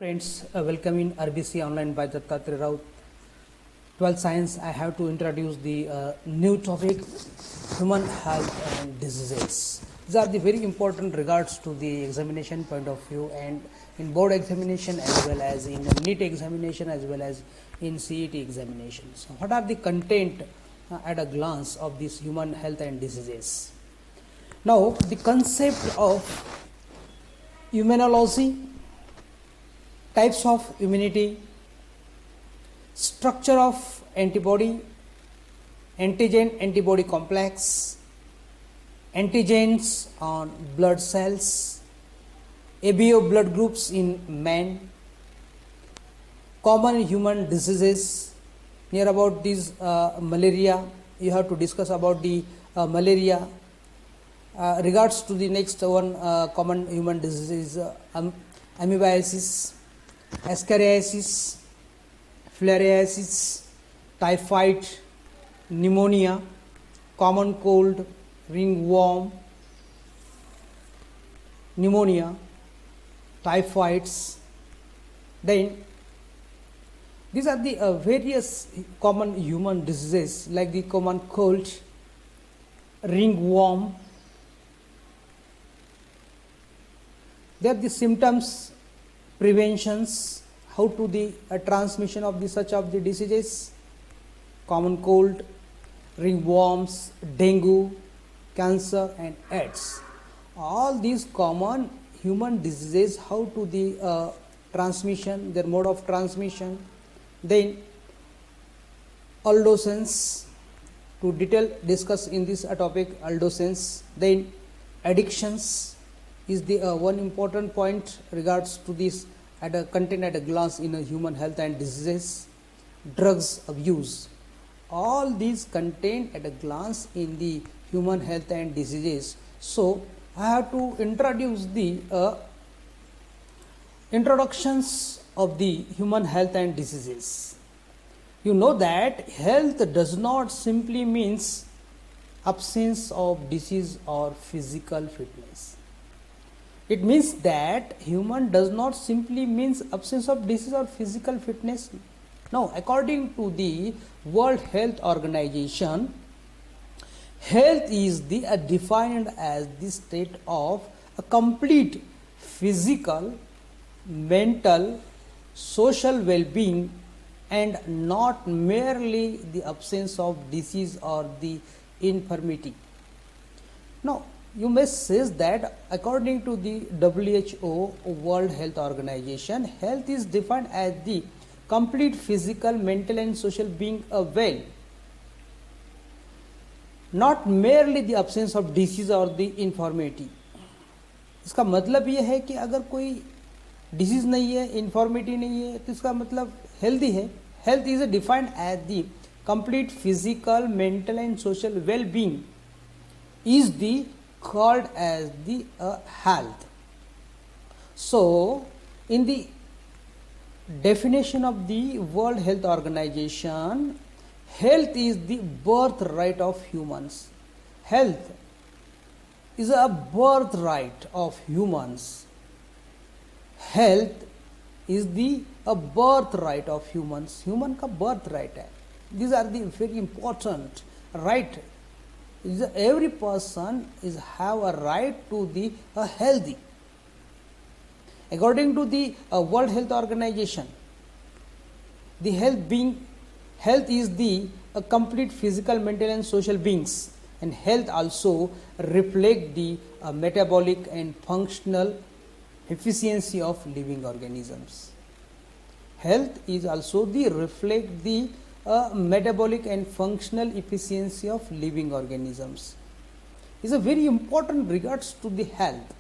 Friends, welcome in RBC Online by Dattatreya Raut. 12th Science, I have to introduce the new topic, human health and diseases. These are the very important regards to the examination point of view and in board examination as well as in NEET examination as well as in CET examinations. What are the content at a glance of this human health and diseases? Now, the concept of immunology, types of immunity, structure of antibody, antigen antibody complex, antigens on blood cells, ABO blood groups in men, common human diseases. Near about this malaria, you have to discuss about the malaria. Regards to the next one, common human disease is amoebiasis, ascariasis, filariasis, typhoid, pneumonia, common cold, ringworm, pneumonia, typhoids. Then these are the various common human diseases like the common cold, ringworm. They are the symptoms, preventions, how to the transmission of the such of the diseases, common cold, ringworms, dengue, cancer and AIDS. All these common human diseases, how to the transmission, their mode of transmission. Then aldosans, to detail discuss in this topic aldosans. Then addictions is the one important point regards to this at a content at a glance in a human health and diseases. Drugs abuse, all these contained at a glance in the human health and diseases. So I have to introduce the introductions of the human health and diseases. You know that health does not simply means absence of disease or physical fitness. It means that human does not simply means absence of disease or physical fitness. Now, according to the World Health Organization, health is defined as the state of a complete physical, mental, social well-being and not merely the absence of disease or the infirmity. Now, you may say that according to the WHO, World Health Organization, health is defined as the complete physical, mental and social being well, not merely the absence of disease or the infirmity. इसका मतलब ये है कि अगर कोई disease नहीं है, infirmity नहीं है, तो इसका मतलब हेल्दी है. Health is defined as the complete physical, mental and social well being is the called as the health. So in the definition of the World Health Organization, health is the birthright of humans. Health is a birthright of humans. Health is a birthright of humans. Human का birthright है. These are the very important right. Every person is have a right to the healthy. According to the World Health Organization, the health is the complete physical, mental and social beings, and health also reflect the metabolic and functional efficiency of living organisms. Health is also the reflect the metabolic and functional efficiency of living organisms. Is a very important regards to the health,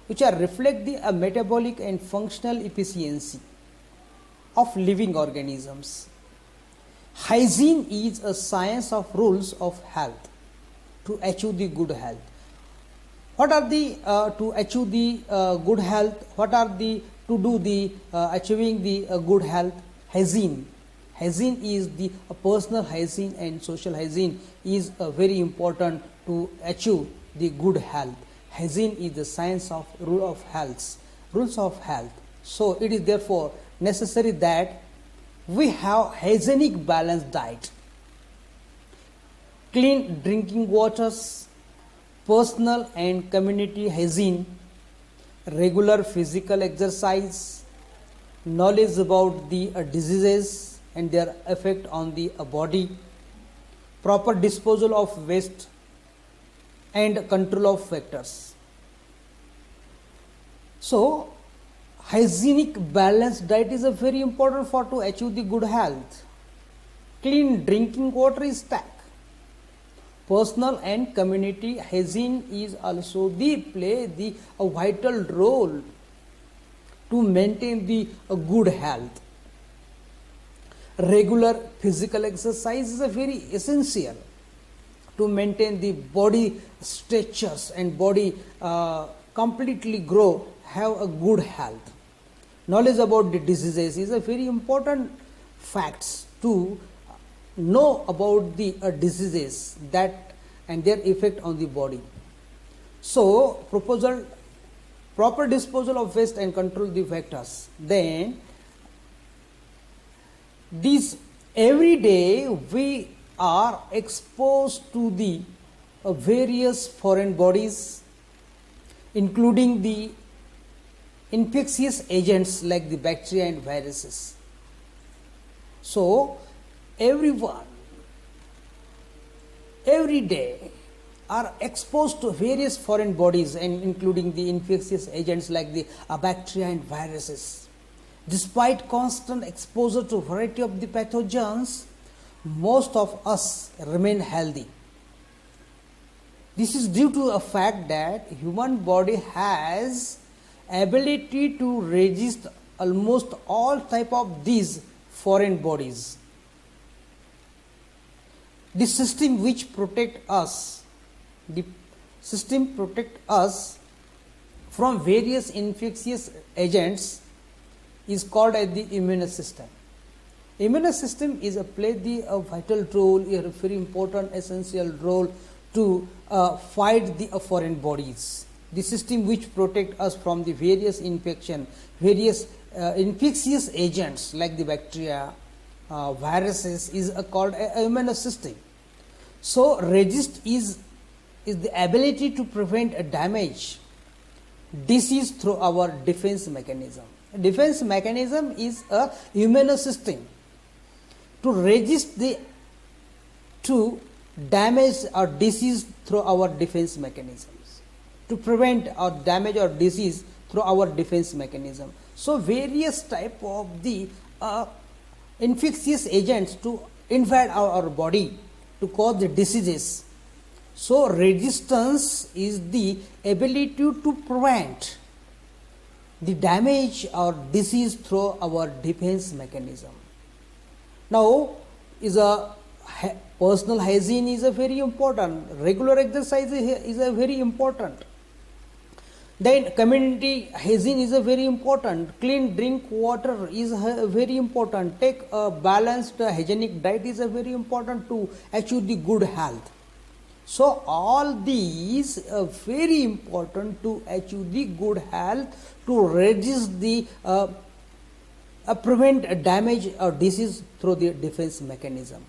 which are reflect the metabolic and functional efficiency of living organisms. Hygiene is a science of rules of health to achieve the good health. What are the to achieve the good health? What are the to do the achieving the good health? Hygiene. Hygiene is the personal hygiene and social hygiene is very important to achieve the good health. Hygiene is the science of rules of health. So it is therefore necessary that we have hygienic balanced diet, clean drinking waters, personal and community hygiene, regular physical exercise, knowledge about the diseases and their effect on the body, proper disposal of waste and control of factors. So hygienic balanced diet is a very important for to achieve the good health. Clean drinking water is stack. Personal and community hygiene is also the play the a vital role to maintain the good health. Regular physical exercise is a very essential to maintain the body structures and body completely grow, have a good health. Knowledge about the diseases is a very important facts to know about the diseases that and their effect on the body. So proper disposal of waste and control the factors. Then these every day we are exposed to the various foreign bodies, including the infectious agents like the bacteria and viruses. So everyone every day are exposed to various foreign bodies and including the infectious agents like the bacteria and viruses. Despite constant exposure to variety of the pathogens, most of us remain healthy. This is due to a fact that human body has ability to resist almost all type of these foreign bodies. The system which protect us, from various infectious agents is called as the immune system. Immune system is play a vital role, a very important essential role to fight the foreign bodies. The system which protect us from the various infection, various infectious agents like the bacteria, viruses is called a immune system. So resist is the ability to prevent a damage, disease through our defense mechanism. Defense mechanism is a immune system to resist to damage or disease through our defense mechanisms, to prevent or damage or disease through our defense mechanism. So various type of the infectious agents to invade our body to cause the diseases. So resistance is the ability to prevent the damage or disease through our defense mechanism. Now is a personal hygiene is a very important. Regular exercise is a very important. Then community hygiene is a very important. Clean drink water is very important. Take a balanced hygienic diet is a very important to achieve the good health. So all these are very important to achieve the good health, to resist the prevent damage or disease through the defense mechanism.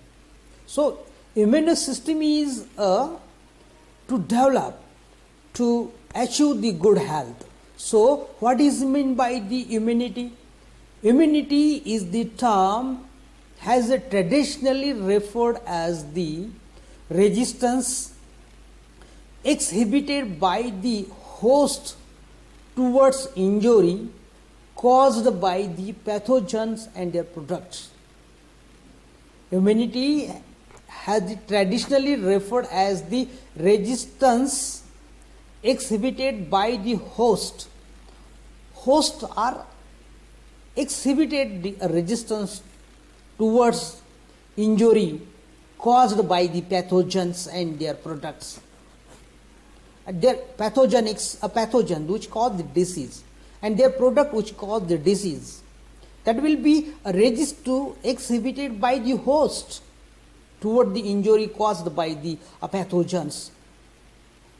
So immune system is to develop to achieve the good health. So what is meant by the immunity? Immunity is the term has traditionally referred as the resistance exhibited by the host towards injury caused by the pathogens and their products. Immunity has traditionally referred as the resistance exhibited by the host. Hosts are exhibited the resistance towards injury caused by the pathogens and their products. Their pathogenics, a pathogen which cause the disease, and their product which cause the disease, that will be resist to exhibited by the host toward the injury caused by the pathogens,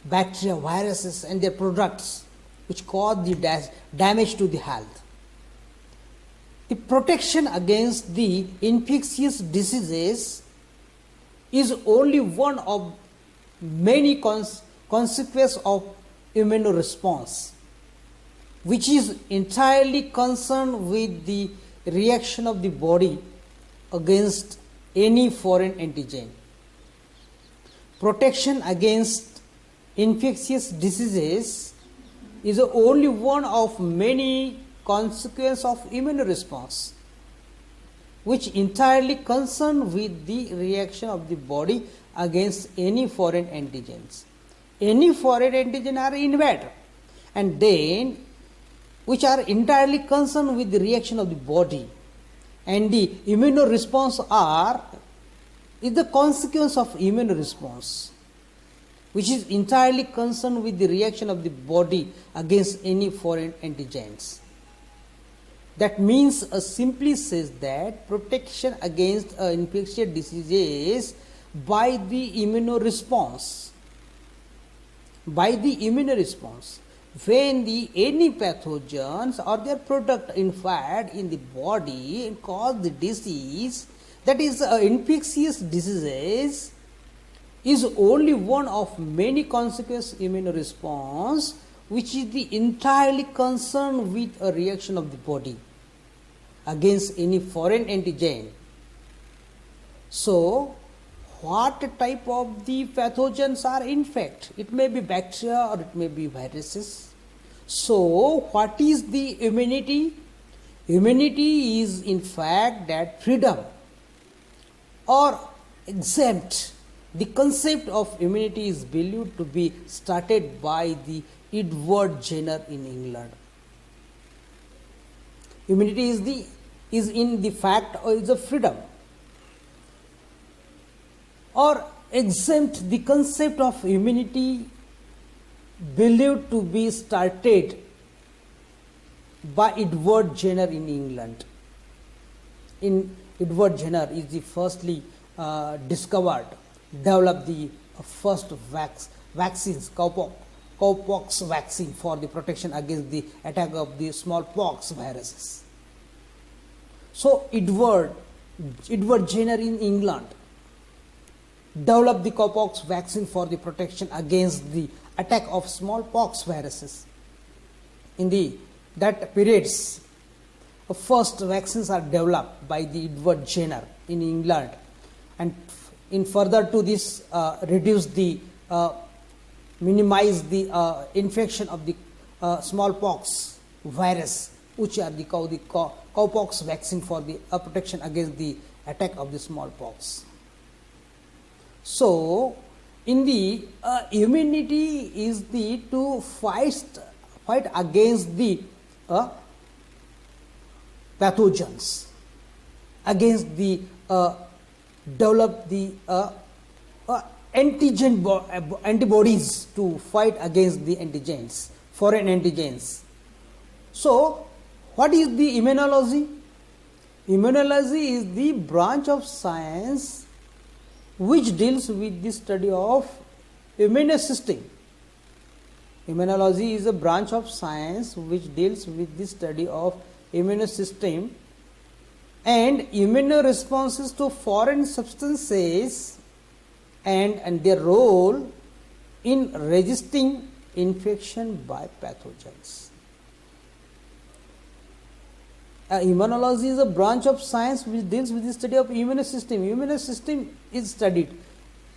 bacteria, viruses and their products which cause the damage to the health. The protection against the infectious diseases is only one of many consequences of immunoresponse, which is entirely concerned with the reaction of the body against any foreign antigen. Protection against infectious diseases is only one of many consequences of immunoresponse, which entirely concerned with the reaction of the body against any foreign antigens. Any foreign antigen are invader, and then which are entirely concerned with the reaction of the body, and the immunoresponse is the consequence of immunoresponse, which is entirely concerned with the reaction of the body against any foreign antigens. That means simply says that protection against infectious diseases by the immunoresponse. By the immunoresponse, when any pathogens or their product invade in the body and cause the disease, that is infectious diseases, is only one of many consequences immunoresponse, which is the entirely concerned with a reaction of the body against any foreign antigen. So, what type of the pathogens are infect? It may be bacteria or it may be viruses. So, what is the immunity? Immunity is in fact that freedom or exempt. The concept of immunity is believed to be started by the Edward Jenner in England. Immunity is in the fact or is a freedom or exempt. The concept of immunity believed to be started by Edward Jenner in England. Edward Jenner is the firstly developed the first vaccines, cowpox vaccine for the protection against the attack of the smallpox viruses. So Edward Jenner in England developed the cowpox vaccine for the protection against the attack of smallpox viruses. In that periods, first vaccines are developed by the Edward Jenner in England, and in further to this minimize the infection of the smallpox virus, which are the cowpox vaccine for the protection against the attack of the smallpox. So, in the immunity is the to fight against the pathogens, against the develop the antibodies to fight against the antigens, foreign antigens. So, what is the immunology? Immunology is the branch of science which deals with the study of immune system. Immunology is a branch of science which deals with the study of immune system and immune responses to foreign substances and their role in resisting infection by pathogens. Immunology is a branch of science which deals with the study of immune system. Immune system is studied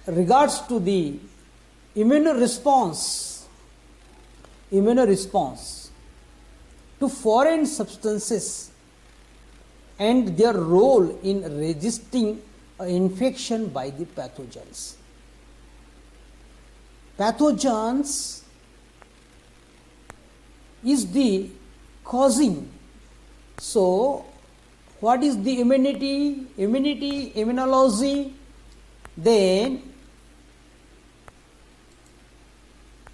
regards to the immune response to foreign substances and their role in resisting infection by the pathogens. Pathogens is the causing. So, what is the immunity? Immunology. Then,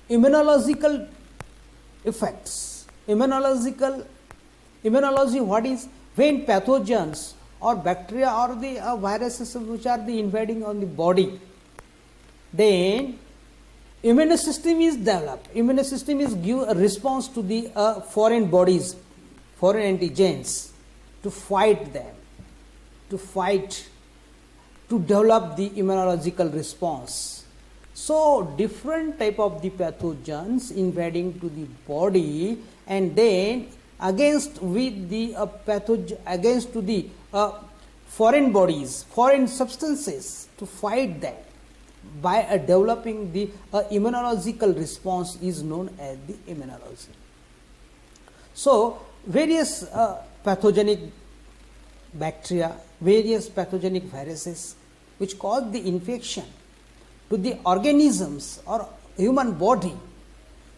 immunological effects. Immunology, what is? When pathogens or bacteria or the viruses which are the invading on the body, then immune system is developed. Immune system is give a response to the foreign bodies, foreign antigens, to fight them, to develop the immunological response. So different type of the pathogens invading to the body, and then against with the pathogen, against to the foreign bodies, foreign substances, to fight them by developing the immunological response is known as the immunology. So various pathogenic bacteria, various pathogenic viruses which cause the infection to the organisms or human body.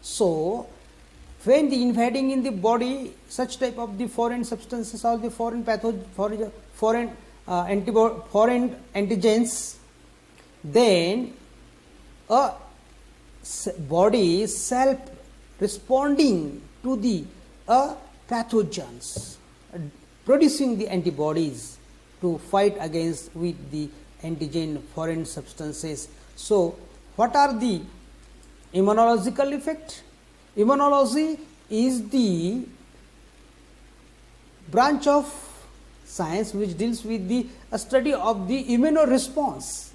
So when the invading in the body such type of the foreign substances or the foreign foreign antigens, then a body is self responding to the pathogens, producing the antibodies to fight against with the antigen foreign substances. So what are the immunological effect? Immunology is the branch of science which deals with the study of the immunoresponse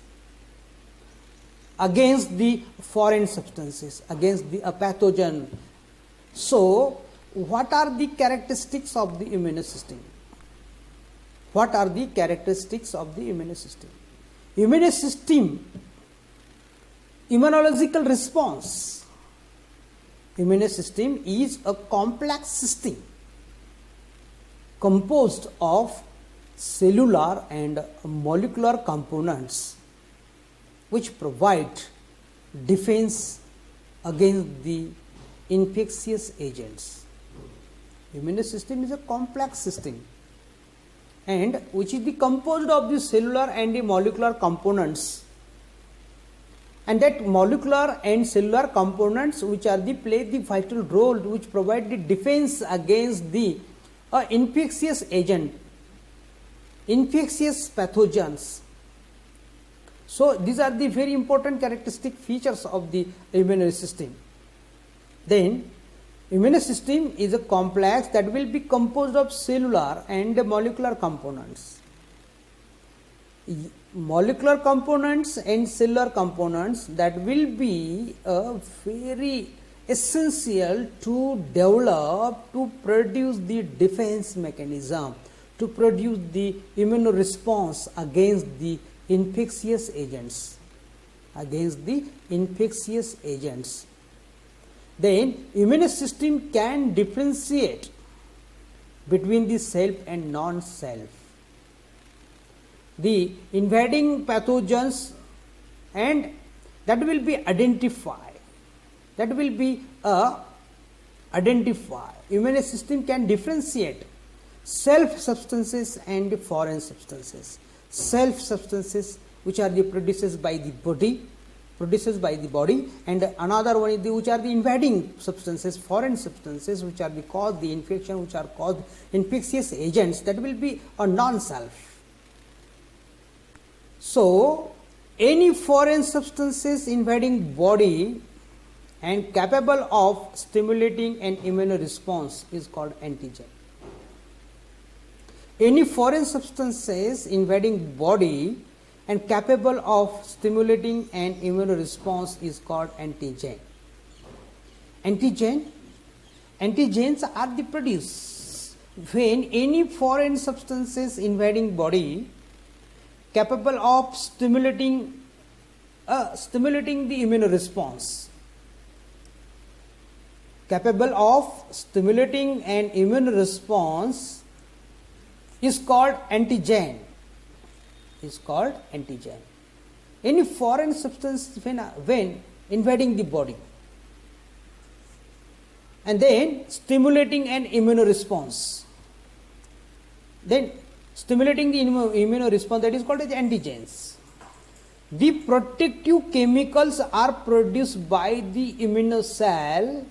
against the foreign substances, against the pathogen. So what are the characteristics of the immune system? What are the characteristics of the immune system? Immune system, immunological response. Immune system is a complex system composed of cellular and molecular components which provide defense against the infectious agents. Immune system is a complex system and which is composed of the cellular and the molecular components, and that molecular and cellular components which are the play the vital role which provide the defense against the infectious agent, infectious pathogens. So these are the very important characteristic features of the immune system. Then immune system is a complex that will be composed of cellular and molecular components. Molecular components and cellular components that will be very essential to develop, to produce the defense mechanism, to produce the immune response against the infectious agents, Then immune system can differentiate between the self and non-self. The invading pathogens, and that will be identified. Immune system can differentiate self substances and foreign substances. Self substances which are the produced by the body, and another one is which are the invading substances, foreign substances which are the cause the infection, which are caused infectious agents, that will be a non-self. So any foreign substances invading body and capable of stimulating an immune response is called antigen. Any foreign substances invading body and capable of stimulating an immune response is called antigen. Antigens are the produced when any foreign substances invading body capable of stimulating the immune response. Capable of stimulating an immune response is called antigen. Any foreign substance when invading the body and then stimulating an immune response, then stimulating the immune response, that is called as antigens. The protective chemicals are produced by the immune cell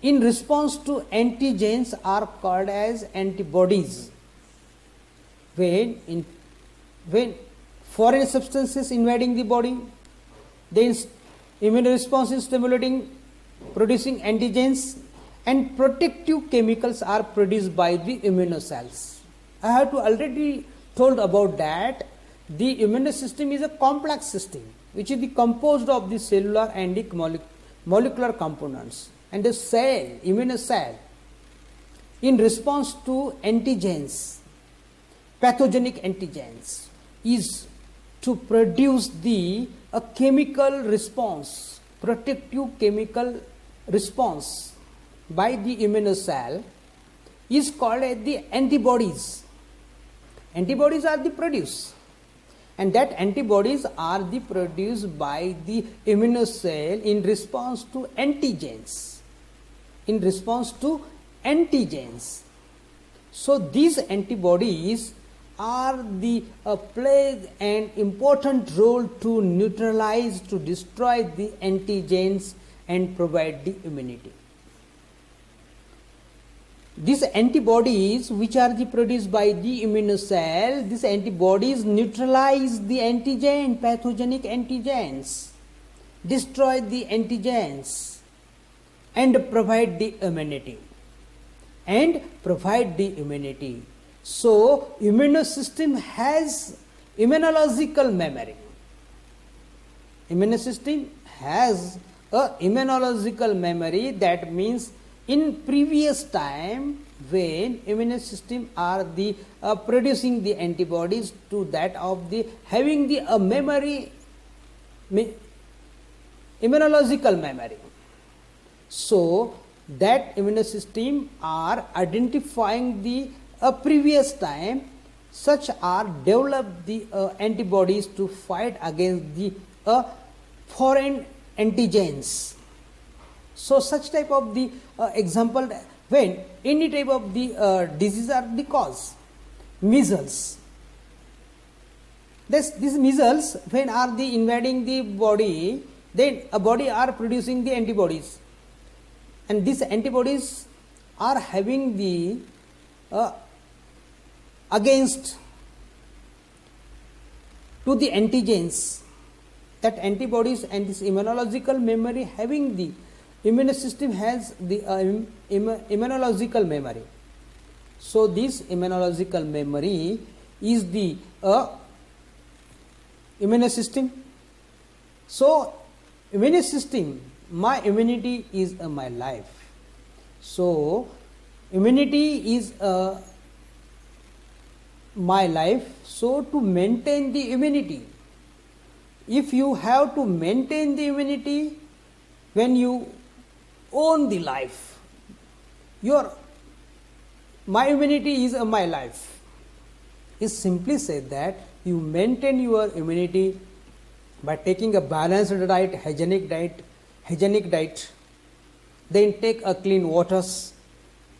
in response to antigens are called as antibodies. When foreign substances invading the body, then immune response is stimulating, producing antigens, and protective chemicals are produced by the immunocells. I have to already told about that. The immune system is a complex system which is composed of the cellular and the molecular components, and the cell, immune cell, in response to antigens, pathogenic antigens, is to produce a chemical response, protective chemical response by the immune cell is called as the antibodies. Antibodies are the produced, and that antibodies are the produced by the immune cell in response to antigens. In response to antigens. So these antibodies are the play an important role to neutralize, to destroy the antigens and provide the immunity. These antibodies which are produced by the immune cell, these antibodies neutralize the antigen, pathogenic antigens, destroy the antigens and provide the immunity. So immune system has immunological memory. Immune system has a immunological memory. That means in previous time when immune system are producing the antibodies to that of the having the memory, immunological memory. So that immune system are identifying the previous time, such are developed the antibodies to fight against the foreign antigens. So such type of the example, when any type of the disease are the cause, measles. These measles, when are the invading the body, then a body are producing the antibodies, and these antibodies are having the against to the antigens. That antibodies and this immunological memory, having the immune system has the immunological memory. So this immunological memory is the immune system. So immune system, my immunity is my life. So immunity is my life. So to maintain the immunity, if you have to maintain the immunity, when you own the life, my immunity is my life, is simply said that you maintain your immunity by taking a balanced diet, hygienic diet, then take a clean waters,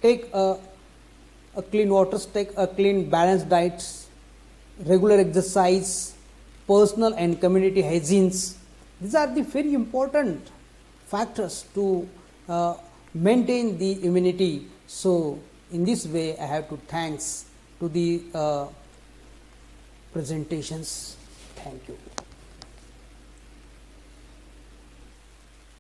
take a clean balanced diets, regular exercise, personal and community hygienes. These are the very important factors to maintain the immunity. So in this way I have to thanks to the presentations. Thank you.